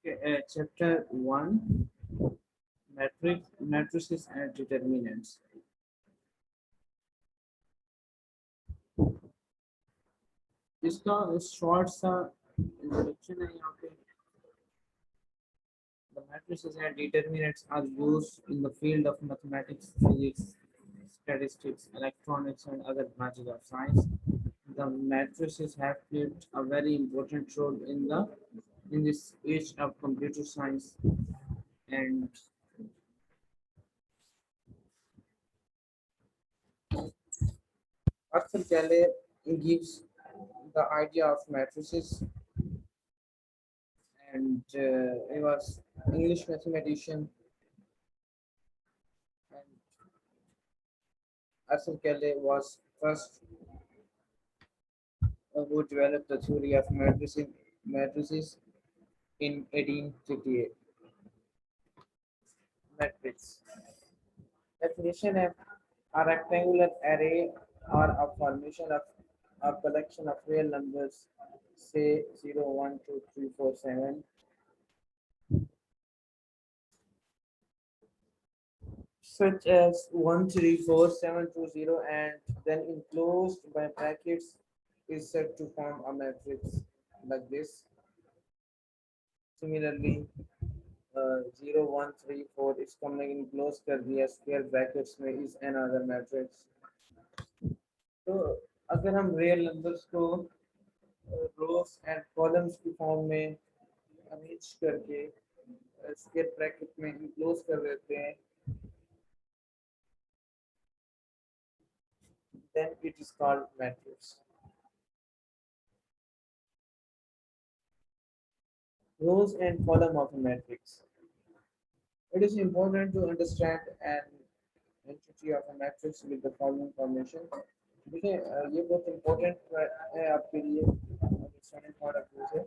Okay, chapter 1, matrices and determinants. इसका short सा introduction है यहाँ पे. The matrices and determinants are used in the field of mathematics, physics, statistics, electronics, and other branches of science. The matrices have played a very important role in this age of computer science. And Arthur Cayley gives the idea of matrices, and he was English mathematician. And Arthur Cayley was first who developed the theory of matrices in 1858. Matrix definition of a rectangular array or a formation of a collection of real numbers, say 0, 1, 2, 3, 4, 7, such as 1, 3, 4, 7, 2, 0, and then enclosed by brackets is said to form a matrix like this. Similarly, 0, 1, 3, 4 इसको हमने enclose कर दिया square brackets में is another matrix. तो अगर हम real numbers को rows and columns की form में arrange करके square bracket में enclose कर देते हैं, then it is called matrix. Rows and column of a matrix. It is important to understand an entity of a matrix with the following formation. देखिए ये बहुत इम्पोर्टेंट है आपके लिए अंडरस्टैंडिंग पॉइंट ऑफ व्यू से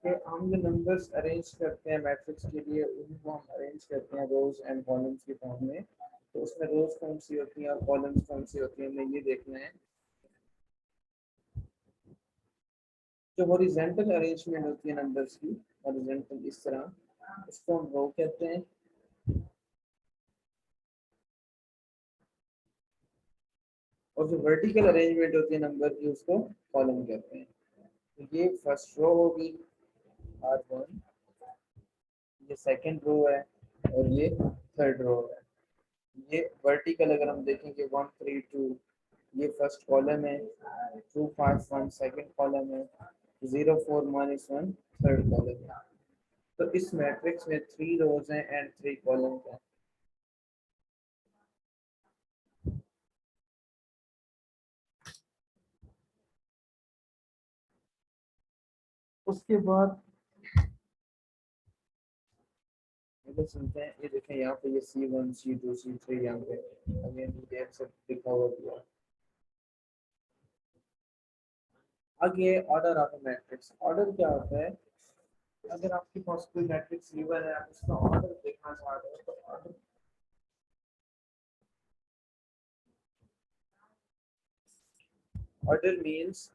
कि हम जो नंबर्स अरेंज करते हैं मैट्रिक्स के लिए उनको हम अरेंज करते हैं रोज एंड कॉलम्स की फॉर्म में. तो उसमें रोज कौन सी होती हैं और कॉलम्स कौन सी होती हैं हमें ये देखना है. जो हॉरिजॉन्टल अरेंजमेंट होती है नंबर्स की, हॉरिजॉन्टल इस तरह, उसको हम रो कहते हैं. और जो वर्टिकल अरेंजमेंट होती है नंबर की उसको कॉलम कहते हैं. तो ये फर्स्ट रो होगी R1, ये सेकंड रो है और ये थर्ड रो है. ये वर्टिकल अगर हम देखेंगे 1, 3, 2 ये फर्स्ट कॉलम है, 2, 5, 1 सेकंड कॉलम है, 0, 4, -1 थर्ड कॉलम है. तो इस मैट्रिक्स में 3 रोज हैं एंड 3 कॉलम हैं. उसके बाद सुनते हैं, ये देखें यहाँ पे ये C1, C2, C3 यहाँ पे अगेन ये सब लिखा हुआ दिया. आगे ऑर्डर ऑफ मैट्रिक्स. ऑर्डर क्या होता है? अगर आपके पास कोई मैट्रिक्स गिवन है, आप उसका ऑर्डर देखना चाह रहे हो तो ऑर्डर मींस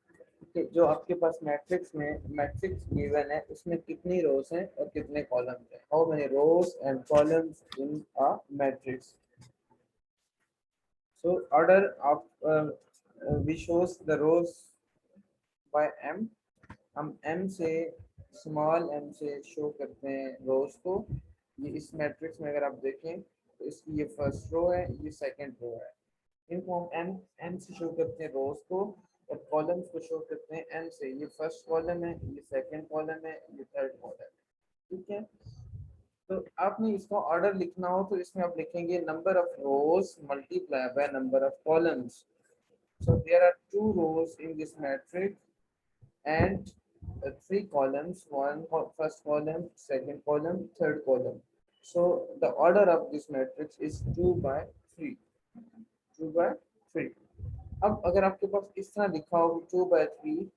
कि जो आपके पास मैट्रिक्स गिवन है उसमें कितनी रोज हैं और कितने कॉलम्स हैं. How many rows and columns in a matrix. So order of we shows the rows by m. हम m से स्मॉल m से शो करते हैं रोज को. ये इस मैट्रिक्स में अगर आप देखें तो इसकी ये फर्स्ट रो है, ये सेकंड रो है. इनको हम m से शो करते हैं रोज को और कॉलम्स को शो करते हैं n से. ये फर्स्ट कॉलम है, ये सेकंड कॉलम है, ये थर्ड कॉलम है. ठीक है. तो आपने इसका ऑर्डर लिखना हो तो इसमें आप लिखेंगे number of rows multiply by number of columns. So there are 2 rows in this matrix and 3 columns, first column, second column, third column. So the order of this matrix is 2 by 3. 2 by 3. अब अगर आपके पास इस तरह लिखा हो 2 by 3,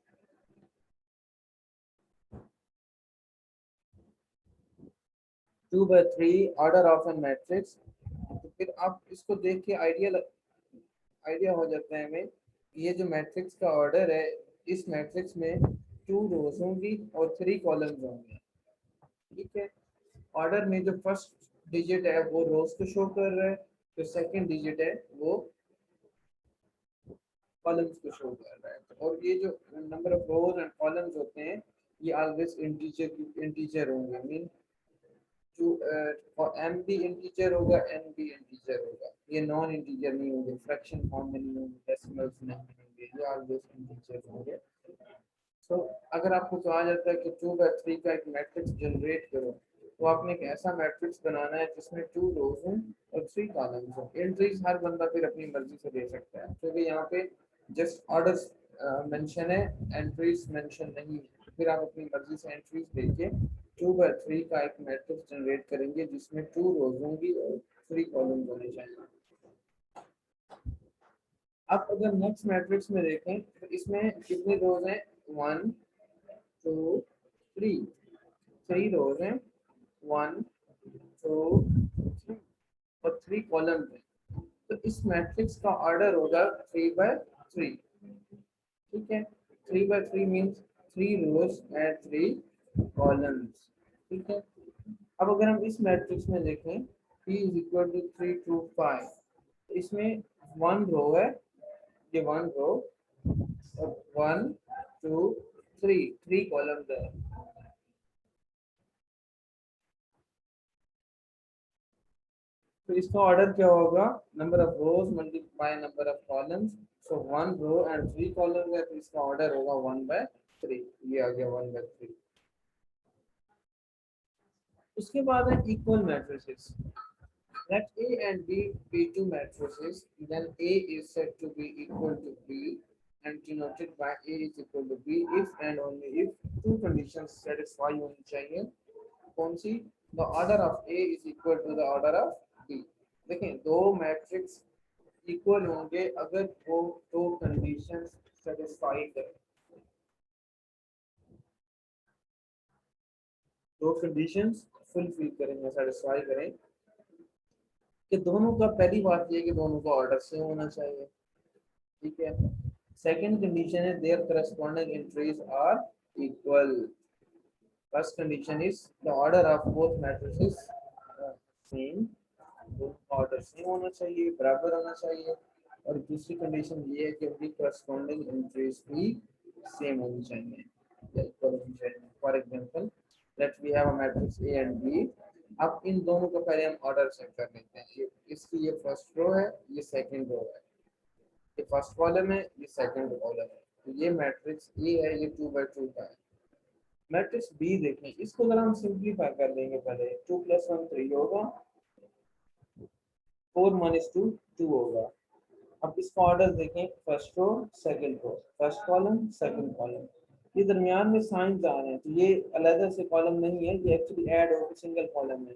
2 by 3 order of a matrix, तो फिर आप इसको देख के आइडिया हो जाता है हमें ये जो मैट्रिक्स का ऑर्डर है, इस मैट्रिक्स में 2 रोज होंगी और 3 कॉलम्स होंगे. ठीक है। ऑर्डर में जो फर्स्ट डिजिट है वो रोज को शो कर रहा है, जो सेकंड डिजिट है वो कॉलम्स को शो कर रहा है। और ये जो number of rose and columns होते हैं ये ऑलवेज इंटीजर होंगे। मीन और एम भी इंटीजर होगा, एन भी इंटीजर होगा, ये नॉन इंटीजर नहीं होंगे, फ्रैक्शन फॉर्म में नहीं होंगे, डेसिमल्स में नहीं होंगे, ये ऑलवेज इंटीजर होंगे। तो अगर आपको कहा जाता है कि 2 by 3 का एक मैट्रिक्स जनरेट करो, तो आपने एक ऐसा मैट्रिक्स बनाना है जिसमें 2 रोज हों और 3 कॉलम्स हों। एंट्रीज हर बंदा फिर अपनी मर्जी से दे सकता है, क्योंकि यहाँ पे जस्ट ऑर्डर्स मेंशन है, एंट्रीज मेंशन नहीं है। फिर आप अपनी मर्जी से एंट्रीज देके 2 by 3 का एक मैट्रिक्स जनरेट करेंगे जिसमें 2 रोज होंगी और 3 कॉलम्स होने चाहिए। अब अगर नेक्स्ट मैट्रिक्स में देखें तो इसमें कितने रोज हैं, 1 2 3, 3 रोज हैं, 1 2 3 और 3 कॉलम है। तो इस मैट्रिक्स का ऑर्डर होगा 3 by 3। ठीक है, 3 by 3 means 3 rows and 3 columns. ठीक है। अब अगर हम इस मैट्रिक्स में देखें P इज इक्वल टू 3 2 5, तो इसमें 1 रो है, ये 1 रो और 1 2 3 कॉलम्स है। तो इसका ऑर्डर क्या होगा, number of rows multiply number of columns. So 1 row and 3 columns है, तो इसका ऑर्डर होगा 1/3। ये आ गया 1/3। उसके बाद है equal matrices. Let A and B be two matrices, then A is said to be equal to B and denoted by A is equal to B if and only if two conditions satisfy होनी चाहिए। कौन सी? The order of A is equal to the order of B। देखें, दो matrix equal होंगे अगर वो दो conditions satisfy करें। दो कंडीशंस फुलफिल करेंगे, सेटिस्फाई करें कि दोनों का, पहली बात ये कि दोनों का ऑर्डर सेम होना चाहिए। ठीक है। सेकंड कंडीशन है there corresponding entries are equal. First condition is the order of both matrices same, order same होना चाहिए, बराबर होना चाहिए। और दूसरी कंडीशन ये है कि उनकी करस्पॉन्डिंग एंट्रीज भी सेम होनी चाहिए या इक्वल होनी चाहिए। For example let we have a matrix A and B. अब इन दोनों का पहले हम ऑर्डर चेक कर लेते हैं। ये इसकी ये फर्स्ट रो है, ये सेकंड रो है, ये फर्स्ट कॉलम है, ये सेकंड कॉलम है। तो ये मैट्रिक्स ए है, ये 2/2 का है। मैट्रिक्स बी देखें, इसको अगर हम सिंपलीफाई कर लेंगे, पहले 2 + 1 3 होगा, 4 - 2 2 होगा। अब इसका ऑर्डर देखें, first row second row, first column second column. ये दरमियान में साइंस आ रहे हैं, तो ये अलग से कॉलम नहीं है, ये एक्चुअली ऐड होकर सिंगल कॉलम है।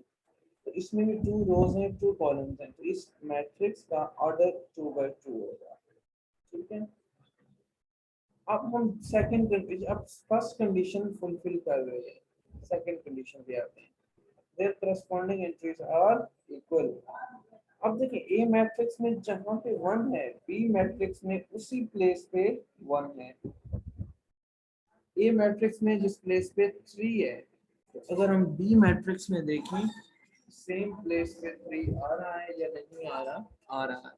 तो इसमें भी 2 रोज हैं, 2 कॉलम्स हैं, तो इस मैट्रिक्स का ऑर्डर 2/2 होगा। ठीक है। अब हम सेकंड कंडीशन, अब फर्स्ट कंडीशन फुलफिल कर रहे हैं, सेकंड कंडीशन पे आते हैं। There corresponding entries are equal. अब देखिए, ए मैट्रिक्स में जहां पे 1 है, बी मैट्रिक्स में उसी प्लेस पे 1 है। ए मैट्रिक्स में जिस प्लेस पे 3 है, तो अगर हम बी मैट्रिक्स में देखें, सेम प्लेस पे 3 आ रहा है या नहीं आ रहा? आ रहा है।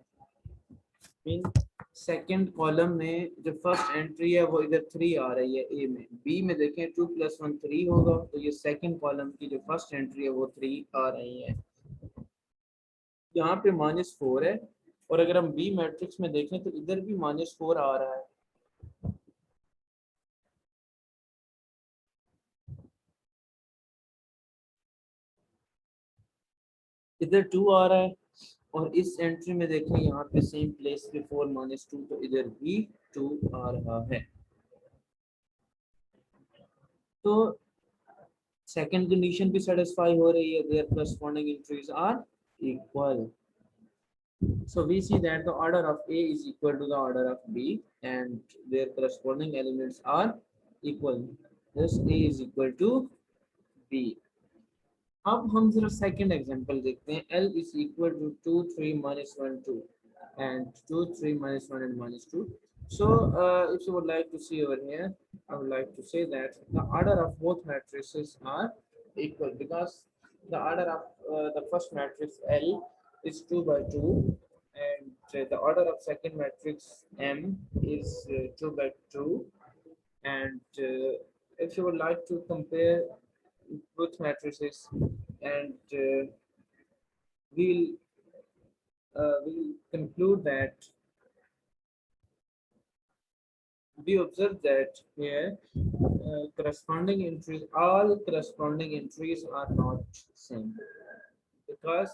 मीन सेकंड कॉलम में जो फर्स्ट एंट्री है वो इधर 3 आ रही है ए में। बी में देखें 2 + 1 3 होगा, तो ये सेकंड कॉलम की जो फर्स्ट एंट्री है वो 3 आ रही है। यहाँ पे -4 है, और अगर हम बी मैट्रिक्स में देखें तो इधर भी -4 आ रहा है। इधर 2 आ रहा है, और इस एंट्री में देखें यहाँ पे सेम प्लेस पे 4 - 2, तो इधर भी 2 आ रहा है। तो सेकंड कंडीशन भी सेटिस्फाई हो रही है, there corresponding entries are equal. So we see that the order of A is equal to the order of B and their corresponding elements are equal. Thus A is equal to B. अब हम जरा second example देखते हैं। L is equal to 2 3 - 1 2 and 2 3 - 1 and -2. So if you would like to see over here, I would like to say that the order of both matrices are equal because the order of the first matrix L is 2 by 2, and the order of second matrix M is 2 by 2. And if you would like to compare both matrices, and we'll we'll conclude that we observe that here corresponding entries, all corresponding entries are not same because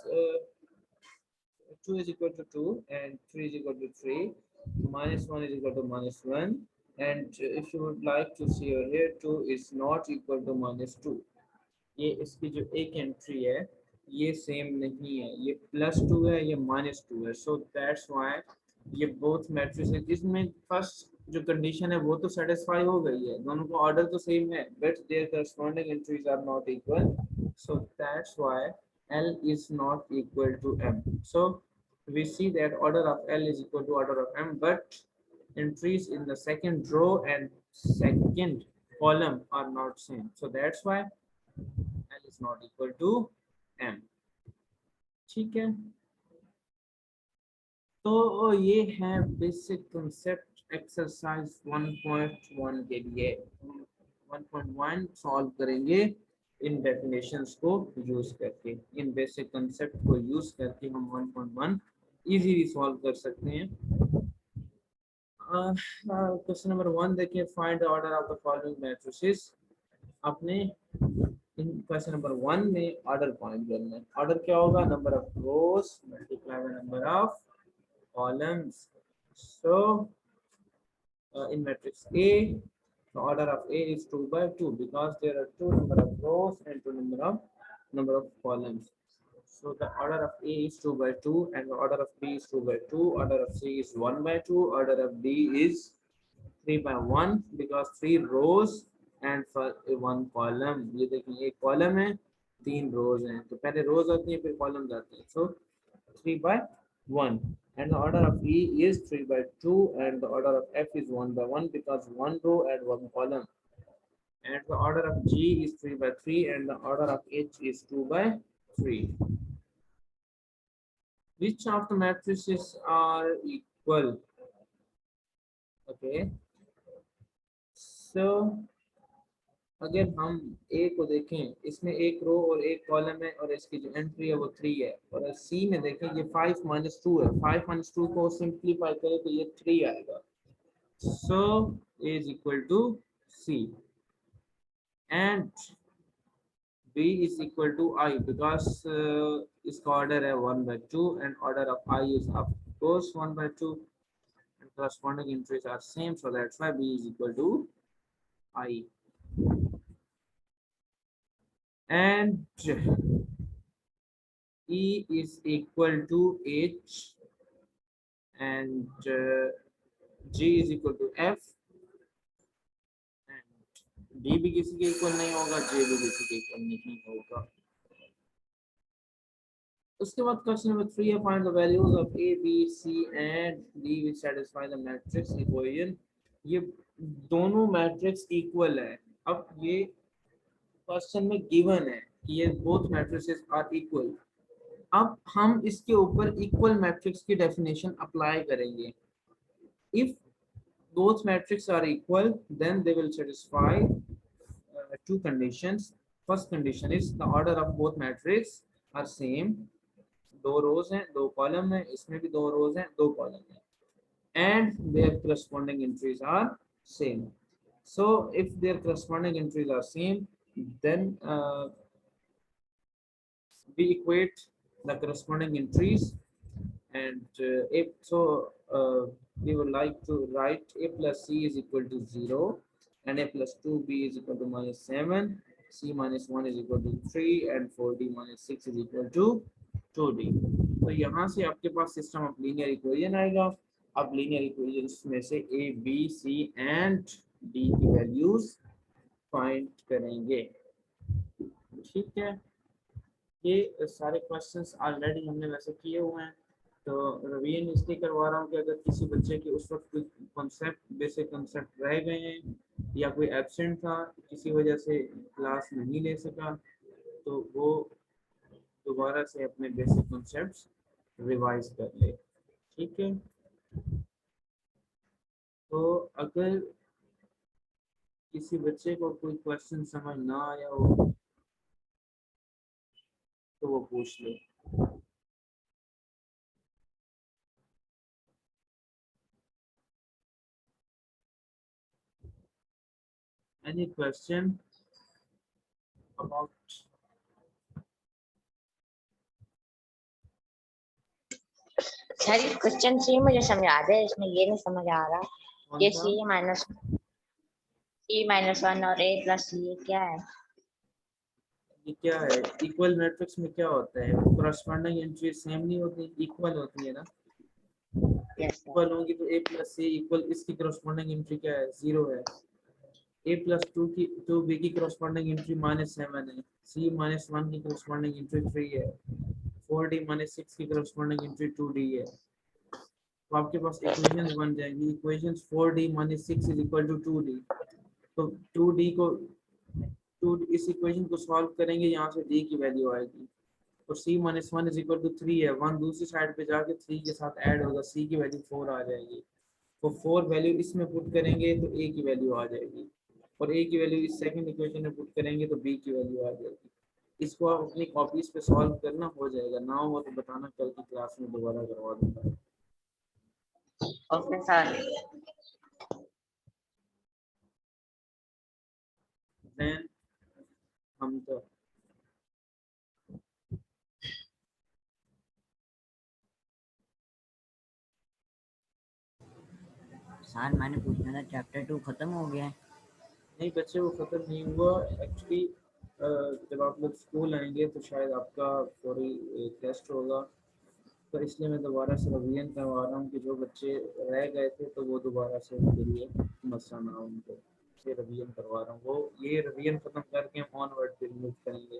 2 is equal to 2 and 3 is equal to 3, minus 1 is equal to minus 1, and if you would like to see over here 2 is not equal to minus 2. ये इसकी जो एक entry है ये same नहीं है, ये +2 है, ये -2 है. सो दैट्स व्हाई ये बोथ मैट्रिसेस, इसमें फर्स्ट जो कंडीशन है वो तो सेटिस्फाई हो गई है, दोनों का ऑर्डर तो सेम है, but there corresponding entries are not equal. So that's why L is not equal to M. So we see that order of L is equal to order of M, but entries in the second row and second column are not same. So that's why L is not equal to M. ठीक है, तो ये है basic concept exercise 1.1 के लिए. 1.1 solve करेंगे इन definitions को use करके, इन बेसिक कंसेप्ट को यूज करके हम 1.1 इजीली सॉल्व कर सकते हैं. क्वेश्चन नंबर 1 देखिए, find the order of the following matrices. आपने इन क्वेश्चन नंबर 1 में ऑर्डर फाइंड करना है. ऑर्डर क्या होगा? Number of rows multiply by number of columns. So in matrix A, the order of A is 2 by 2 because there are two number of rows and two number of columns. So the order of A is 2 by 2 and the order of B is 2 by 2. Order of C is 1 by 2. Order of D is 3 by 1 because 3 rows and for one column. ये देखिए एक column है, 3 rows हैं, तो पहले rows आती हैं फिर columns आते हैं. So 3 by 1. And the order of E is 3 by 2 and the order of F is 1 by 1 because 1 row and 1 column. And the order of G is 3 by 3 and the order of H is 2 by 3. Which of the matrices are equal? Okay. So अगर हम ए को देखें, इसमें एक रो और एक column है और इसकी जो एंट्री है वो 3 है, और सी में देखें ये 5 - 2 है. 5 - 2 को सिंप्लीफाई करें तो ये 3 आएगा. So a is equal to c and b is equal to I because इसका ऑर्डर है 1 by 2 and order of I is of course 1 by 2 and corresponding entries are same, so that's why b is equal to I. And E is equal to H and G is equal to F and D भी किसी के equal नहीं होगा, J भी किसी के equal नहीं होगा. उसके बाद क्वेश्चन नंबर 3 है, find the values of A, B, C and D which satisfy the matrix equation. ये दोनों मैट्रिक्स इक्वल है. अब ये क्वेश्चन में गिवन है कि ये बोथ मैट्रिसेस आर इक्वल. अब हम इसके ऊपर इक्वल मैट्रिक्स की डेफिनेशन अप्लाई करेंगे. If both matrix are equal then they will satisfy two conditions. First condition is the order of both matrices are same. दो रोज हैं, दो कॉलम है, इसमें भी दो रोज हैं, दो कॉलम है, and their corresponding entries are same. So if their corresponding entries are same, then we equate the corresponding entries, and if so we would like to write A plus C is equal to 0 and A plus 2B is equal to -7, C minus 1 is equal to 3 and 4D minus 6 is equal to 2D. तो यहाँ से आपके पास system of linear equation आएगा. अब linear equations में से A, B, C and D की values find करेंगे. ठीक है, ये सारे क्वेश्चंस ऑलरेडी हमने वैसे किए हुए हैं, तो रिवीजन इसलिए करवा रहा हूँ कि अगर किसी बच्चे के उस वक्त कोई कॉन्सेप्ट, बेसिक कॉन्सेप्ट रह गए हैं या कोई एब्सेंट था, किसी वजह से क्लास नहीं ले सका, तो वो दोबारा से अपने बेसिक कॉन्सेप्ट्स रिवाइज कर ले। ठीक है, तो अगर किसी बच्चे को कोई क्वेश्चन समझ ना आया हो तो वो पूछ ले। Any question about सर ये क्वेश्चन सी मुझे समझ आ रहा है, इसमें ये नहीं समझ आ रहा ये कौन सा? C-1 और A प्लस ये क्या है? ये क्या है? इक्वल मैट्रिक्स में क्या होता है? करस्पॉन्डिंग एंट्री सेम नहीं होती, इक्वल होती है ना। Yes sir. इक्वल होंगी तो A प्लस C इक्वल, इसकी करस्पॉन्डिंग एंट्री क्या है? 0 है। A प्लस 2B की करस्पॉन्डिंग एंट्री -7 है। C-1 की करस्पॉन्डिंग एंट्री 3 है। 4D-6 की करस्पॉन्डिंग एंट्री 2D है। तो आपके पास इक्वेशंस बन जाएंगी। Equations 4D-6 is equal to 2D। तो 2D को 2 इस इक्वेशन को सॉल्व करेंगे, यहाँ से D की वैल्यू आएगी। तो C-1 इज इक्वल टू 3 है। 1 दूसरी साइड पे जाके 3 के साथ ऐड होगा, C की वैल्यू 4 आ जाएगी। तो 4 वैल्यू इसमें पुट करेंगे तो A की वैल्यू आ जाएगी, और A की वैल्यू इस सेकंड इक्वेशन में पुट करेंगे तो B की वैल्यू आ जाएगी। इसको आप अपनी कॉपीज पे सॉल्व करना, हो जाएगा। ना हो तो बताना, कल की क्लास में दोबारा करवा दूंगा। Okay sir. देन हम तो सर मैंने पूछना था चैप्टर 2 खत्म हो गया है? नहीं बच्चे, वो ख़त्म नहीं हुआ एक्चुअली। जब आप लोग स्कूल आएंगे तो शायद आपका पूरी टेस्ट होगा, तो इसलिए मैं दोबारा से रिवीजन करवा रहा हूँ कि जो बच्चे रह गए थे तो वो दोबारा से उनके लिए मसला ना हो, उनको से रिवीजन करवा रहा हूँ। वो ये रिवीजन ख़त्म करके हम ऑनवर्ड फिर मूव करेंगे।